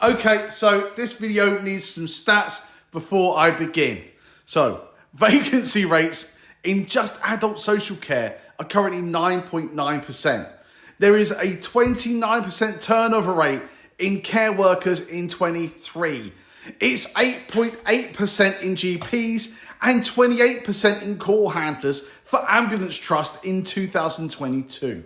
Okay, so this video needs some stats before I begin. So, vacancy rates in just adult social care are currently 9.9%. There is a 29% turnover rate in care workers in 23. It's 8.8% in GPs and 28% in call handlers for Ambulance Trust in 2022.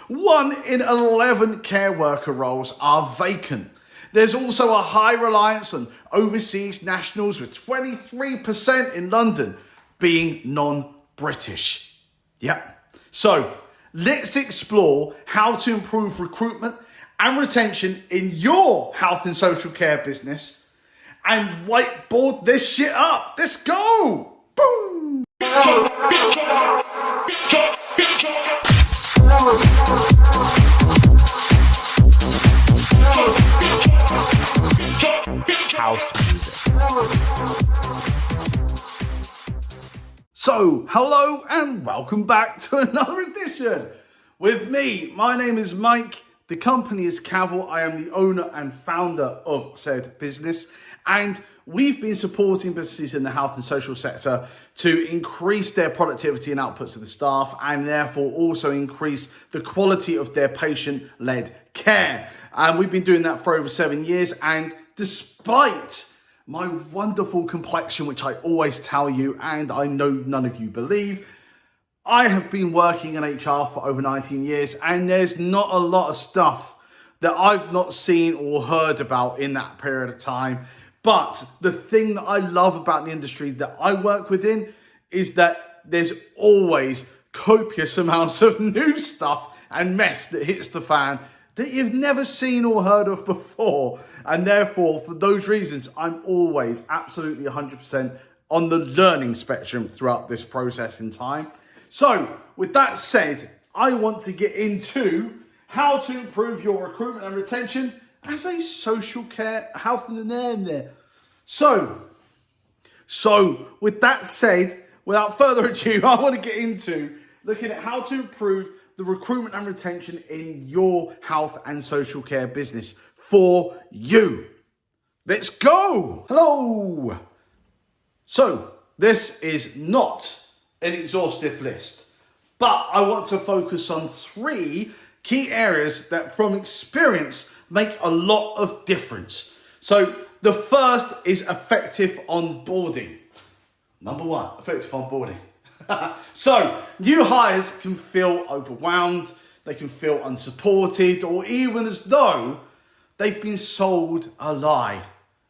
1 in 11 care worker roles are vacant. There's also a high reliance on overseas nationals, with 23% in London being non-British. Yep. So let's explore how to improve recruitment and retention in your health and social care business and whiteboard this shit up. Let's go. Boom. House music. So, hello and welcome back to another edition with me. My name is Mike. The company is Cavill. I am the owner and founder of said business, and we've been supporting businesses in the health and social sector to increase their productivity and outputs of the staff, and therefore also increase the quality of their patient-led care. And we've been doing that for over 7 years, and despite my wonderful complexion, which I always tell you, and I know none of you believe, I have been working in HR for over 19 years, and there's not a lot of stuff that I've not seen or heard about in that period of time. But the thing that I love about the industry that I work within is that there's always copious amounts of new stuff and mess that hits the fan that you've never seen or heard of before. And therefore, for those reasons, I'm always absolutely 100% on the learning spectrum throughout this process in time. So, with that said, I want to get into how to improve your recruitment and retention as a social care health and there. So, with that said, without further ado, I want to get into looking at how to improve the recruitment and retention in your health and social care business for you. Let's go. Hello. So, this is not an exhaustive list, but I want to focus on 3 key areas that from experience make a lot of difference. So the first is effective onboarding. Number 1, effective onboarding. So new hires can feel overwhelmed, they can feel unsupported, or even as though they've been sold a lie.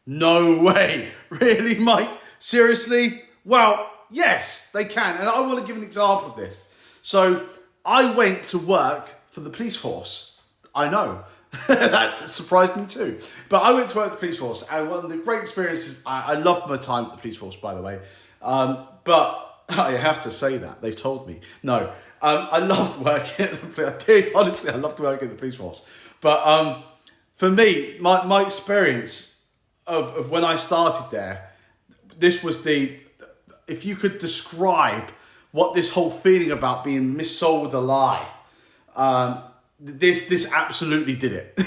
No way. Really, Mike? Seriously? Well, yes, they can. And I want to give an example of this. So I went to work for the police force. I know. That surprised me too. But I went to work at the police force, and one of the great experiences, I loved my time at the police force, by the way. But I have to say that, they told me. No, I loved working at the police. I did, honestly, I loved working at the police force. But for me, my experience of when I started there, this was if you could describe what this whole feeling about being missold a lie, this absolutely did it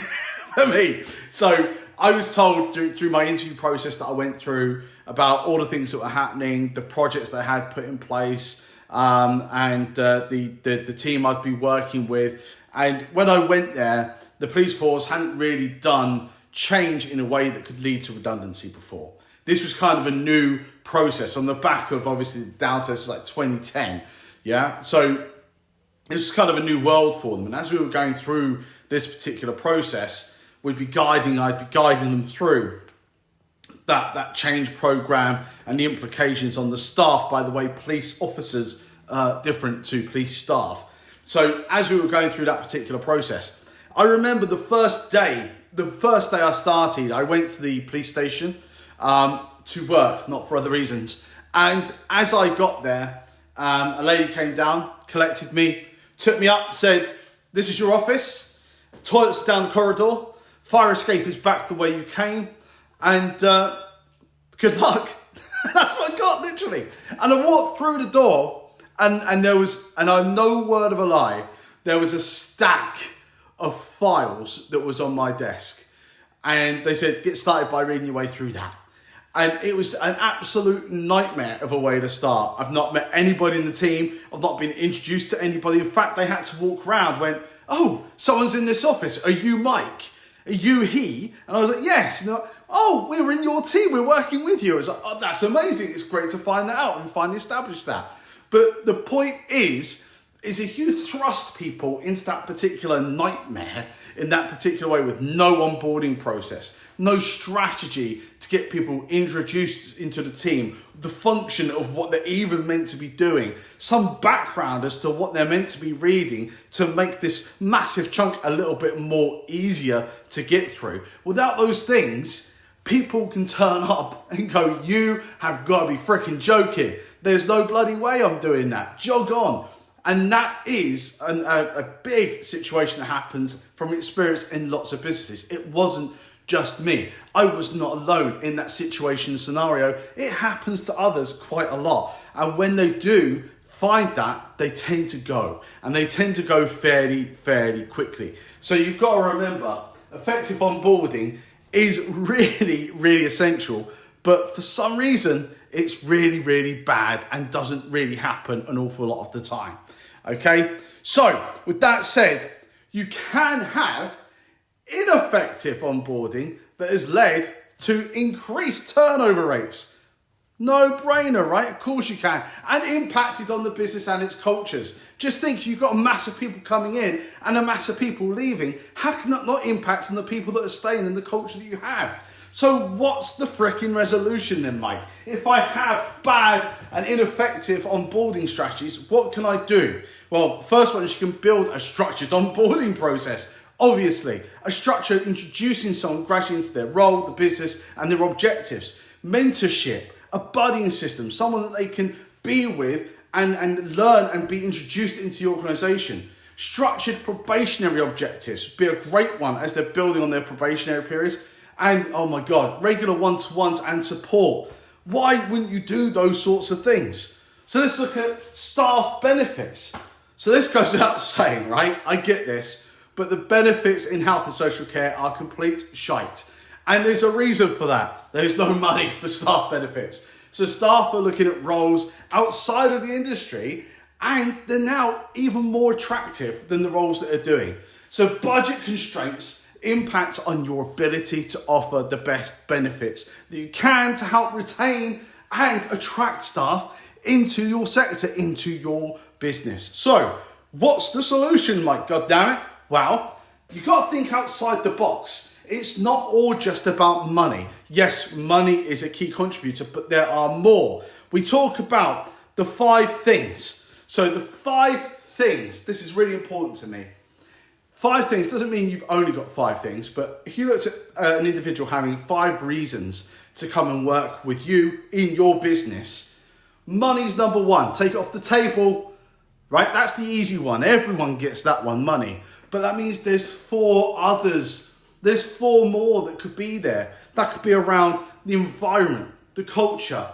for me. So I was told through my interview process that I went through about all the things that were happening, the projects that I had put in place, and the team I'd be working with. And when I went there, the police force hadn't really done change in a way that could lead to redundancy before. This was kind of a new process on the back of obviously the downturn like 2010. Yeah. So it was kind of a new world for them. And as we were going through this particular process, I'd be guiding them through that change program and the implications on the staff. By the way, police officers different to police staff. So as we were going through that particular process, I remember the first day I started, I went to the police station to work, not for other reasons. And as I got there, a lady came down, collected me, took me up, said, "This is your office, toilets down the corridor, fire escape is back the way you came, and good luck." That's what I got, literally. And I walked through the door, and there was, and I'm no word of a lie, there was a stack of files that was on my desk. And they said, get started by reading your way through that. And it was an absolute nightmare of a way to start. I've not met anybody in the team. I've not been introduced to anybody. In fact, they had to walk around, went, oh, someone's in this office. Are you Mike? Are you he? And I was like, yes. And they're like, oh, we're in your team. We're working with you. I was like, oh, that's amazing. It's great to find that out and finally establish that. But the point is if you thrust people into that particular nightmare in that particular way with no onboarding process, no strategy to get people introduced into the team, the function of what they're even meant to be doing, some background as to what they're meant to be reading to make this massive chunk a little bit more easier to get through. Without those things, people can turn up and go, you have got to be freaking joking. There's no bloody way I'm doing that. Jog on. And that is a big situation that happens from experience in lots of businesses. It wasn't just me. I was not alone in that situation scenario. It happens to others quite a lot. And when they do find that, they tend to go. And they tend to go fairly quickly. So you've got to remember, effective onboarding is really essential. But for some reason, it's really bad and doesn't really happen an awful lot of the time. Okay, so with that said, you can have ineffective onboarding that has led to increased turnover rates. No brainer, right? Of course you can. And impacted on the business and its cultures. Just think, you've got a mass of people coming in and a mass of people leaving. How can that not impact on the people that are staying in the culture that you have? So what's the frickin' resolution then, Mike? If I have bad and ineffective onboarding strategies, what can I do? Well, first one is you can build a structured onboarding process. Obviously, a structure introducing someone gradually into their role, the business, and their objectives. Mentorship, a budding system, someone that they can be with and learn and be introduced into the organisation. Structured probationary objectives would be a great one as they're building on their probationary periods. And, oh my God, regular one-to-ones and support. Why wouldn't you do those sorts of things? So let's look at staff benefits. So this goes without saying, right? I get this, but the benefits in health and social care are complete shite. And there's a reason for that. There's no money for staff benefits. So staff are looking at roles outside of the industry, and they're now even more attractive than the roles that they're doing. So budget constraints impact on your ability to offer the best benefits that you can to help retain and attract staff into your sector, into your business. So what's the solution, Mike? God damn it. Well, you've got to think outside the box. It's not all just about money. Yes, money is a key contributor, but there are more. We talk about the 5 things. So the 5 things, this is really important to me. 5 things doesn't mean you've only got 5 things, but if you looked at an individual having 5 reasons to come and work with you in your business, money's number 1. Take it off the table, right? That's the easy one. Everyone gets that one, money. But that means there's 4 others. There's 4 more that could be there. That could be around the environment, the culture.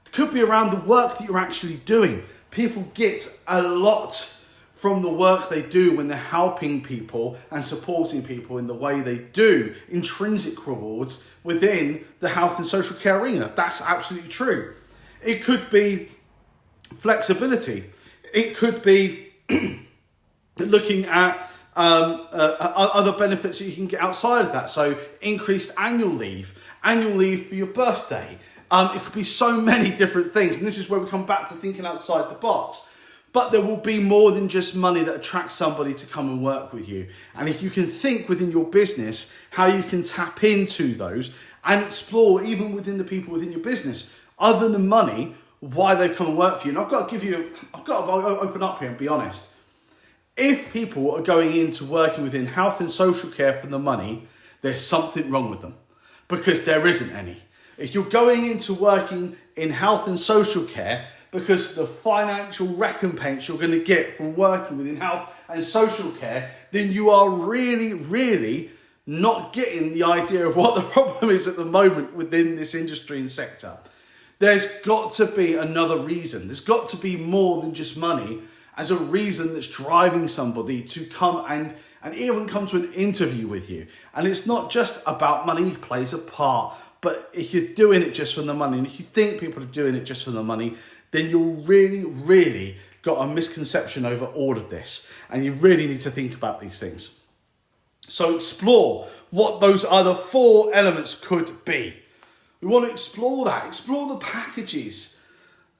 It could be around the work that you're actually doing. People get a lot from the work they do when they're helping people and supporting people in the way they do. Intrinsic rewards within the health and social care arena. That's absolutely true. It could be flexibility. It could be looking at other benefits that you can get outside of that. So increased annual leave for your birthday. It could be so many different things. And this is where we come back to thinking outside the box. But there will be more than just money that attracts somebody to come and work with you. And if you can think within your business how you can tap into those and explore even within the people within your business, other than money, why they come and work for you. And I've got to open up here and be honest. If people are going into working within health and social care for the money, there's something wrong with them, because there isn't any. If you're going into working in health and social care because the financial recompense you're going to get from working within health and social care, then you are really not getting the idea of what the problem is at the moment within this industry and sector. There's got to be another reason. There's got to be more than just money as a reason that's driving somebody to come and and even come to an interview with you. And it's not just about money plays a part, but if you're doing it just for the money, and if you think people are doing it just for the money, then you're really got a misconception over all of this. And you really need to think about these things. So explore what those other 4 elements could be. We want to explore that, explore the packages,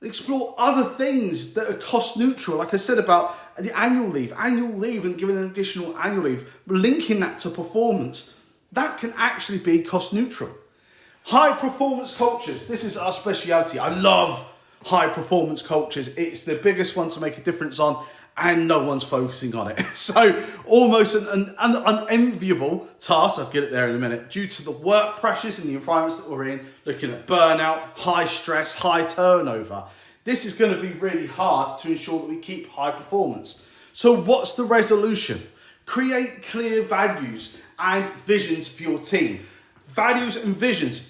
explore other things that are cost neutral. Like I said about the annual leave and giving an additional annual leave, linking that to performance, that can actually be cost neutral. High performance cultures, this is our speciality. I love high performance cultures. It's the biggest one to make a difference on, and no one's focusing on it. So almost an unenviable task, I'll get it there in a minute, due to the work pressures and the environments that we're in, looking at burnout, high stress, high turnover. This is going to be really hard to ensure that we keep high performance. So what's the resolution? Create clear values and visions for your team. Values and visions,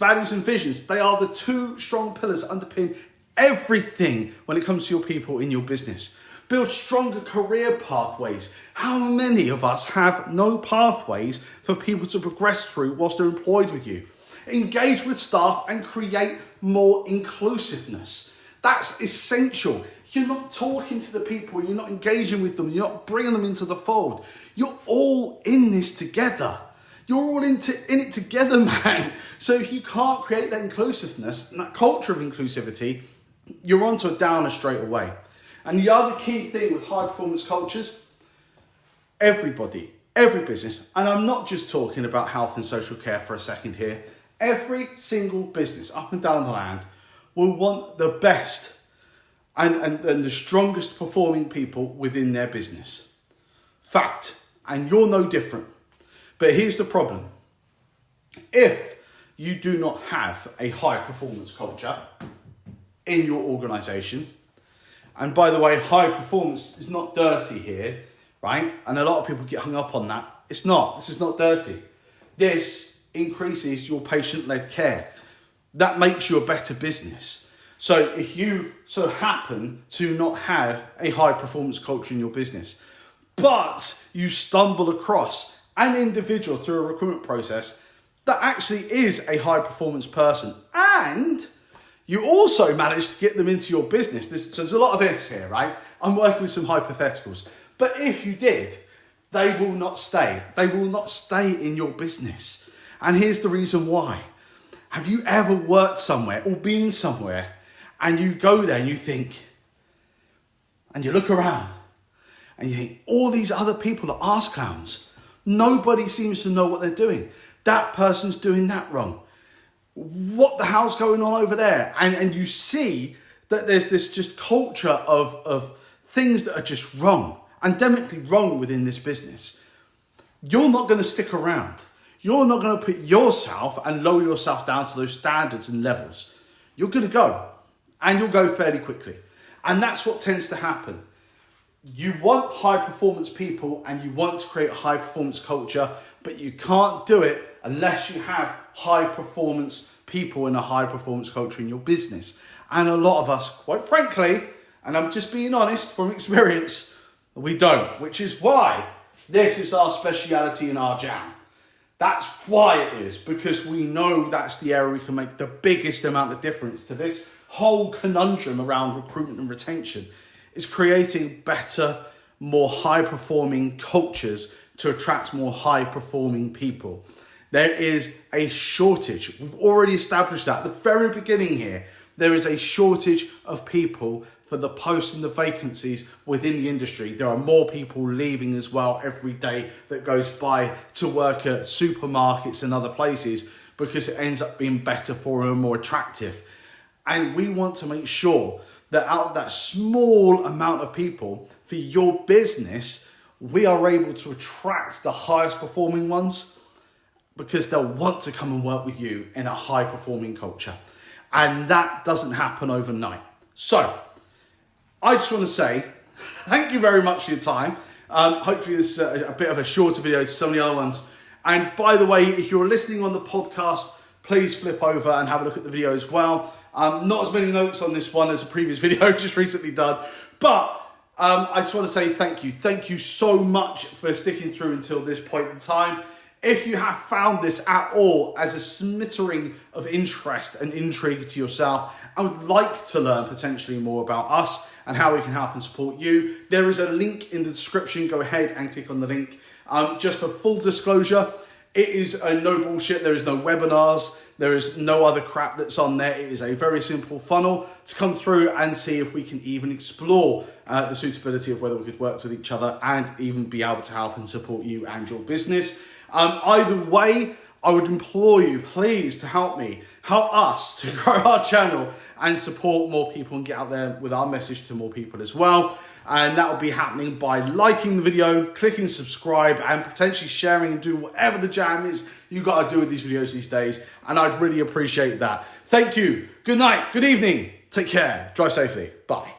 they are the 2 strong pillars that underpin everything when it comes to your people in your business. Build stronger career pathways. How many of us have no pathways for people to progress through whilst they're employed with you? Engage with staff and create more inclusiveness. That's essential. You're not talking to the people, you're not engaging with them, you're not bringing them into the fold. You're all in this together. You're all in it together, man. So if you can't create that inclusiveness and that culture of inclusivity, you're onto a downer straight away. And the other key thing with high performance cultures, everybody, every business, and I'm not just talking about health and social care for a second here, every single business up and down the land will want the best and the strongest performing people within their business. Fact, and you're no different. But here's the problem. If you do not have a high performance culture in your organization, and by the way, high performance is not dirty here, right? And a lot of people get hung up on that. It's not. This is not dirty. This increases your patient-led care. That makes you a better business. So if you so happen to not have a high performance culture in your business, but you stumble across an individual through a recruitment process that actually is a high performance person, and you also manage to get them into your business. So there's a lot of ifs here, right? I'm working with some hypotheticals. But if you did, they will not stay. They will not stay in your business. And here's the reason why. Have you ever worked somewhere or been somewhere and you go there and you think, and you look around and you think, all these other people are arse clowns. Nobody seems to know what they're doing. That person's doing that wrong. What the hell's going on over there? And you see that there's this just culture of things that are just wrong, endemically wrong within this business. You're not going to stick around. You're not going to put yourself and lower yourself down to those standards and levels. You're going to go, and you'll go fairly quickly. And that's what tends to happen. You want high performance people and you want to create a high performance culture, but you can't do it unless you have high performance people and a high performance culture in your business. And a lot of us, quite frankly, and I'm just being honest from experience, we don't, which is why this is our speciality in our jam. That's why it is, because we know that's the area we can make the biggest amount of difference to this whole conundrum around recruitment and retention. Is creating better, more high-performing cultures to attract more high-performing people. There is a shortage. We've already established that at the very beginning here. There is a shortage of people for the posts and the vacancies within the industry. There are more people leaving as well every day that goes by to work at supermarkets and other places because it ends up being better for them, more attractive. And we want to make sure that out of that small amount of people for your business, we are able to attract the highest performing ones because they'll want to come and work with you in a high performing culture. And that doesn't happen overnight. So I just want to say thank you very much for your time. Hopefully this is a bit of a shorter video to some of the other ones. And by the way, if you're listening on the podcast, please flip over and have a look at the video as well. Not as many notes on this one as a previous video just recently done, but I just want to say thank you. Thank you so much for sticking through until this point in time. If you have found this at all as a smattering of interest and intrigue to yourself and would like to learn potentially more about us and how we can help and support you, there is a link in the description. Go ahead and click on the link. Just for full disclosure, it is a no bullshit. There is no webinars. There is no other crap that's on there. It is a very simple funnel to come through and see if we can even explore the suitability of whether we could work with each other and even be able to help and support you and your business. Either way, I would implore you, please, to help us to grow our channel and support more people and get out there with our message to more people as well. And that will be happening by liking the video, clicking subscribe, and potentially sharing and doing whatever the jam is you got to do with these videos these days. And I'd really appreciate that. Thank you. Good night. Good evening. Take care. Drive safely. Bye.